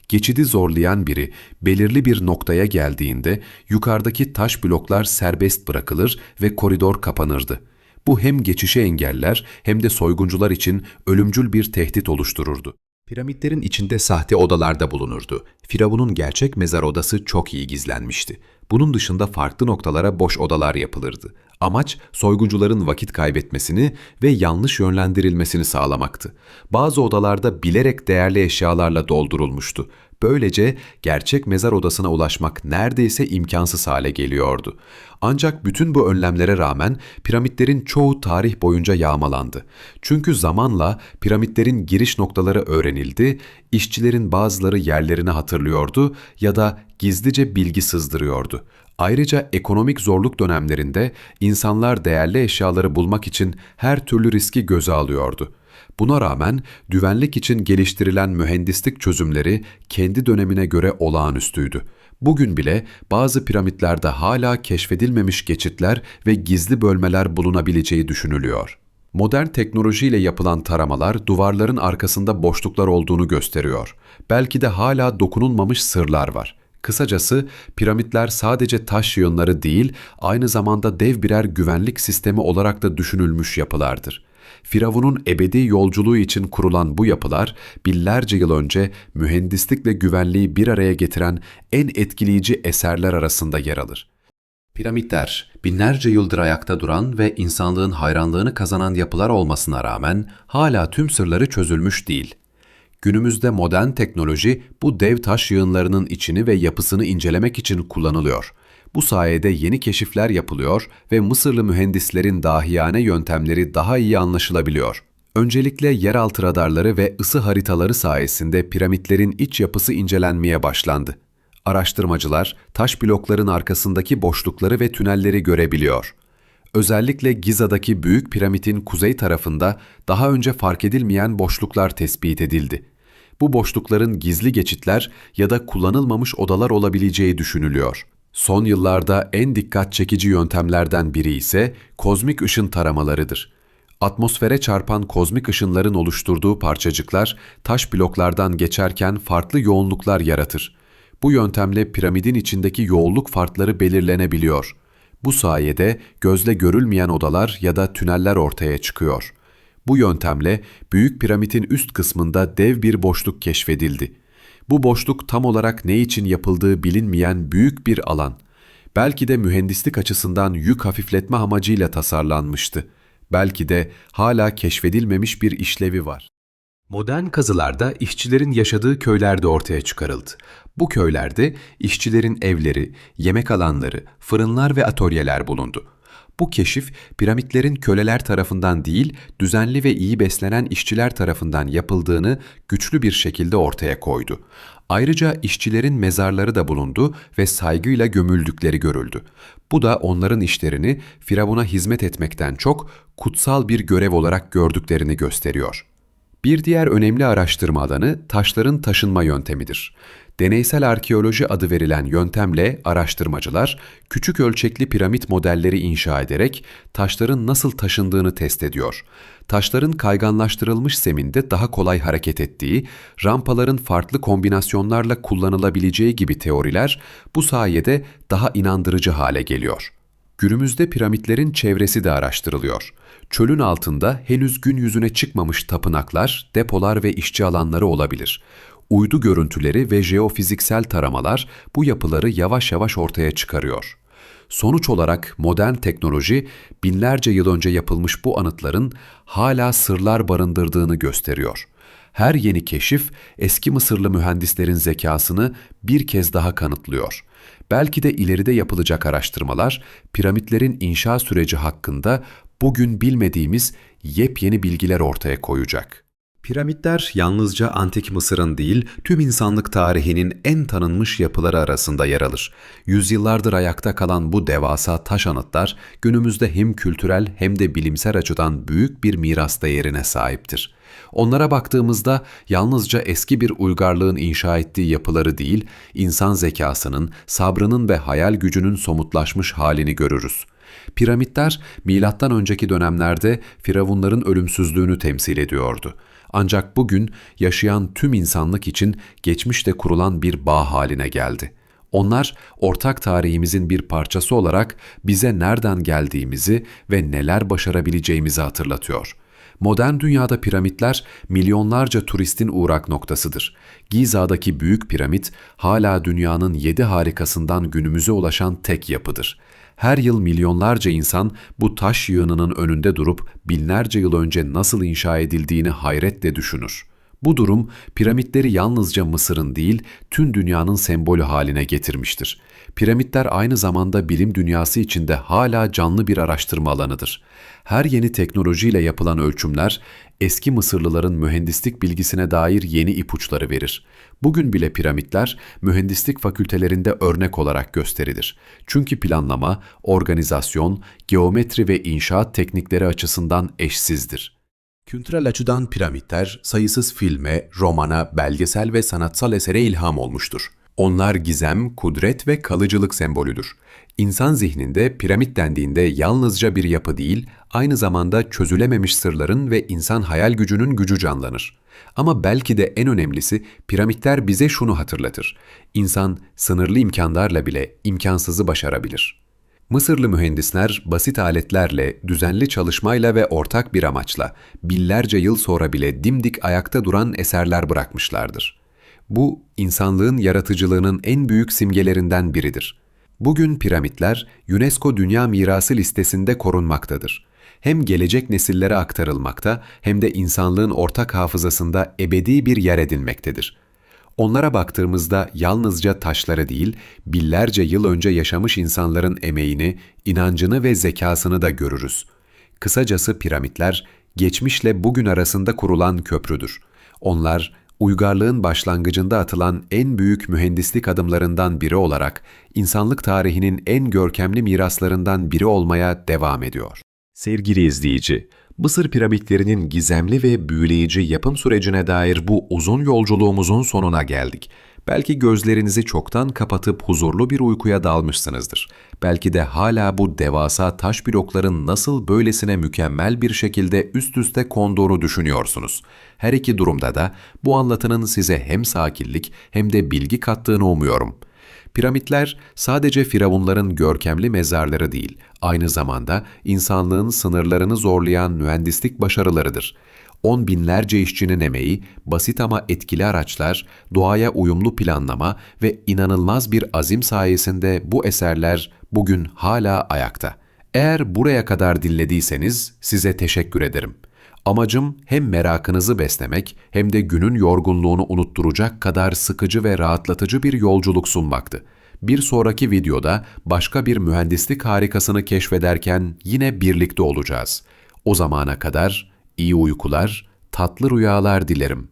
Geçidi zorlayan biri belirli bir noktaya geldiğinde yukarıdaki taş bloklar serbest bırakılır ve koridor kapanırdı. Bu hem geçişi engeller hem de soyguncular için ölümcül bir tehdit oluştururdu. Piramitlerin içinde sahte odalar da bulunurdu. Firavun'un gerçek mezar odası çok iyi gizlenmişti. Bunun dışında farklı noktalara boş odalar yapılırdı. Amaç soyguncuların vakit kaybetmesini ve yanlış yönlendirilmesini sağlamaktı. Bazı odalarda bilerek değerli eşyalarla doldurulmuştu. Böylece gerçek mezar odasına ulaşmak neredeyse imkansız hale geliyordu. Ancak bütün bu önlemlere rağmen piramitlerin çoğu tarih boyunca yağmalandı. Çünkü zamanla piramitlerin giriş noktaları öğrenildi, işçilerin bazıları yerlerini hatırlıyordu ya da gizlice bilgi sızdırıyordu. Ayrıca ekonomik zorluk dönemlerinde insanlar değerli eşyaları bulmak için her türlü riski göze alıyordu. Buna rağmen güvenlik için geliştirilen mühendislik çözümleri kendi dönemine göre olağanüstüydü. Bugün bile bazı piramitlerde hala keşfedilmemiş geçitler ve gizli bölmeler bulunabileceği düşünülüyor. Modern teknolojiyle yapılan taramalar duvarların arkasında boşluklar olduğunu gösteriyor. Belki de hala dokunulmamış sırlar var. Kısacası piramitler sadece taş yığınları değil, aynı zamanda dev birer güvenlik sistemi olarak da düşünülmüş yapılardır. Firavun'un ebedi yolculuğu için kurulan bu yapılar, binlerce yıl önce mühendislikle güvenliği bir araya getiren en etkileyici eserler arasında yer alır. Piramitler, binlerce yıldır ayakta duran ve insanlığın hayranlığını kazanan yapılar olmasına rağmen hala tüm sırları çözülmüş değil. Günümüzde modern teknoloji bu dev taş yığınlarının içini ve yapısını incelemek için kullanılıyor. Bu sayede yeni keşifler yapılıyor ve Mısırlı mühendislerin dahiyane yöntemleri daha iyi anlaşılabiliyor. Öncelikle yeraltı radarları ve ısı haritaları sayesinde piramitlerin iç yapısı incelenmeye başlandı. Araştırmacılar taş blokların arkasındaki boşlukları ve tünelleri görebiliyor. Özellikle Giza'daki Büyük Piramit'in kuzey tarafında daha önce fark edilmeyen boşluklar tespit edildi. Bu boşlukların gizli geçitler ya da kullanılmamış odalar olabileceği düşünülüyor. Son yıllarda en dikkat çekici yöntemlerden biri ise kozmik ışın taramalarıdır. Atmosfere çarpan kozmik ışınların oluşturduğu parçacıklar taş bloklardan geçerken farklı yoğunluklar yaratır. Bu yöntemle piramidin içindeki yoğunluk farkları belirlenebiliyor. Bu sayede gözle görülmeyen odalar ya da tüneller ortaya çıkıyor. Bu yöntemle Büyük Piramit'in üst kısmında dev bir boşluk keşfedildi. Bu boşluk tam olarak ne için yapıldığı bilinmeyen büyük bir alan. Belki de mühendislik açısından yük hafifletme amacıyla tasarlanmıştı. Belki de hala keşfedilmemiş bir işlevi var. Modern kazılarda işçilerin yaşadığı köyler de ortaya çıkarıldı. Bu köylerde işçilerin evleri, yemek alanları, fırınlar ve atölyeler bulundu. Bu keşif, piramitlerin köleler tarafından değil, düzenli ve iyi beslenen işçiler tarafından yapıldığını güçlü bir şekilde ortaya koydu. Ayrıca işçilerin mezarları da bulundu ve saygıyla gömüldükleri görüldü. Bu da onların işlerini Firavun'a hizmet etmekten çok kutsal bir görev olarak gördüklerini gösteriyor. Bir diğer önemli araştırma alanı taşların taşınma yöntemidir. Deneysel arkeoloji adı verilen yöntemle araştırmacılar küçük ölçekli piramit modelleri inşa ederek taşların nasıl taşındığını test ediyor. Taşların kayganlaştırılmış zeminde daha kolay hareket ettiği, rampaların farklı kombinasyonlarla kullanılabileceği gibi teoriler bu sayede daha inandırıcı hale geliyor. Günümüzde piramitlerin çevresi de araştırılıyor. Çölün altında henüz gün yüzüne çıkmamış tapınaklar, depolar ve işçi alanları olabilir. Uydu görüntüleri ve jeofiziksel taramalar bu yapıları yavaş yavaş ortaya çıkarıyor. Sonuç olarak modern teknoloji, binlerce yıl önce yapılmış bu anıtların hala sırlar barındırdığını gösteriyor. Her yeni keşif, eski Mısırlı mühendislerin zekasını bir kez daha kanıtlıyor. Belki de ileride yapılacak araştırmalar, piramitlerin inşa süreci hakkında bugün bilmediğimiz yepyeni bilgiler ortaya koyacak. Piramitler yalnızca Antik Mısır'ın değil, tüm insanlık tarihinin en tanınmış yapıları arasında yer alır. Yüzyıllardır ayakta kalan bu devasa taş anıtlar, günümüzde hem kültürel hem de bilimsel açıdan büyük bir miras değerine sahiptir. Onlara baktığımızda yalnızca eski bir uygarlığın inşa ettiği yapıları değil, insan zekasının, sabrının ve hayal gücünün somutlaşmış halini görürüz. Piramitler, milattan önceki dönemlerde firavunların ölümsüzlüğünü temsil ediyordu. Ancak bugün yaşayan tüm insanlık için geçmişte kurulan bir bağ haline geldi. Onlar, ortak tarihimizin bir parçası olarak bize nereden geldiğimizi ve neler başarabileceğimizi hatırlatıyor. Modern dünyada piramitler milyonlarca turistin uğrak noktasıdır. Giza'daki Büyük Piramit hala dünyanın 7 harikasından günümüze ulaşan tek yapıdır. Her yıl milyonlarca insan bu taş yığınının önünde durup binlerce yıl önce nasıl inşa edildiğini hayretle düşünür. Bu durum piramitleri yalnızca Mısır'ın değil, tüm dünyanın sembolü haline getirmiştir. Piramitler aynı zamanda bilim dünyası içinde hala canlı bir araştırma alanıdır. Her yeni teknolojiyle yapılan ölçümler, eski Mısırlıların mühendislik bilgisine dair yeni ipuçları verir. Bugün bile piramitler mühendislik fakültelerinde örnek olarak gösterilir. Çünkü planlama, organizasyon, geometri ve inşaat teknikleri açısından eşsizdir. Kültürel açıdan piramitler sayısız filme, romana, belgesel ve sanatsal esere ilham olmuştur. Onlar gizem, kudret ve kalıcılık sembolüdür. İnsan zihninde piramit dendiğinde yalnızca bir yapı değil, aynı zamanda çözülememiş sırların ve insan hayal gücünün gücü canlanır. Ama belki de en önemlisi piramitler bize şunu hatırlatır. İnsan sınırlı imkanlarla bile imkansızı başarabilir. Mısırlı mühendisler basit aletlerle, düzenli çalışmayla ve ortak bir amaçla binlerce yıl sonra bile dimdik ayakta duran eserler bırakmışlardır. Bu, insanlığın yaratıcılığının en büyük simgelerinden biridir. Bugün piramitler UNESCO Dünya Mirası listesinde korunmaktadır. Hem gelecek nesillere aktarılmakta hem de insanlığın ortak hafızasında ebedi bir yer edinmektedir. Onlara baktığımızda yalnızca taşları değil, binlerce yıl önce yaşamış insanların emeğini, inancını ve zekasını da görürüz. Kısacası piramitler, geçmişle bugün arasında kurulan köprüdür. Onlar, uygarlığın başlangıcında atılan en büyük mühendislik adımlarından biri olarak, insanlık tarihinin en görkemli miraslarından biri olmaya devam ediyor. Sevgili izleyici, Mısır piramitlerinin gizemli ve büyüleyici yapım sürecine dair bu uzun yolculuğumuzun sonuna geldik. Belki gözlerinizi çoktan kapatıp huzurlu bir uykuya dalmışsınızdır. Belki de hala bu devasa taş blokların nasıl böylesine mükemmel bir şekilde üst üste konduğunu düşünüyorsunuz. Her iki durumda da bu anlatının size hem sakinlik hem de bilgi kattığını umuyorum. Piramitler sadece firavunların görkemli mezarları değil, aynı zamanda insanlığın sınırlarını zorlayan mühendislik başarılarıdır. On binlerce işçinin emeği, basit ama etkili araçlar, doğaya uyumlu planlama ve inanılmaz bir azim sayesinde bu eserler bugün hala ayakta. Eğer buraya kadar dinlediyseniz size teşekkür ederim. Amacım hem merakınızı beslemek hem de günün yorgunluğunu unutturacak kadar sıkıcı ve rahatlatıcı bir yolculuk sunmaktı. Bir sonraki videoda başka bir mühendislik harikasını keşfederken yine birlikte olacağız. O zamana kadar iyi uykular, tatlı rüyalar dilerim.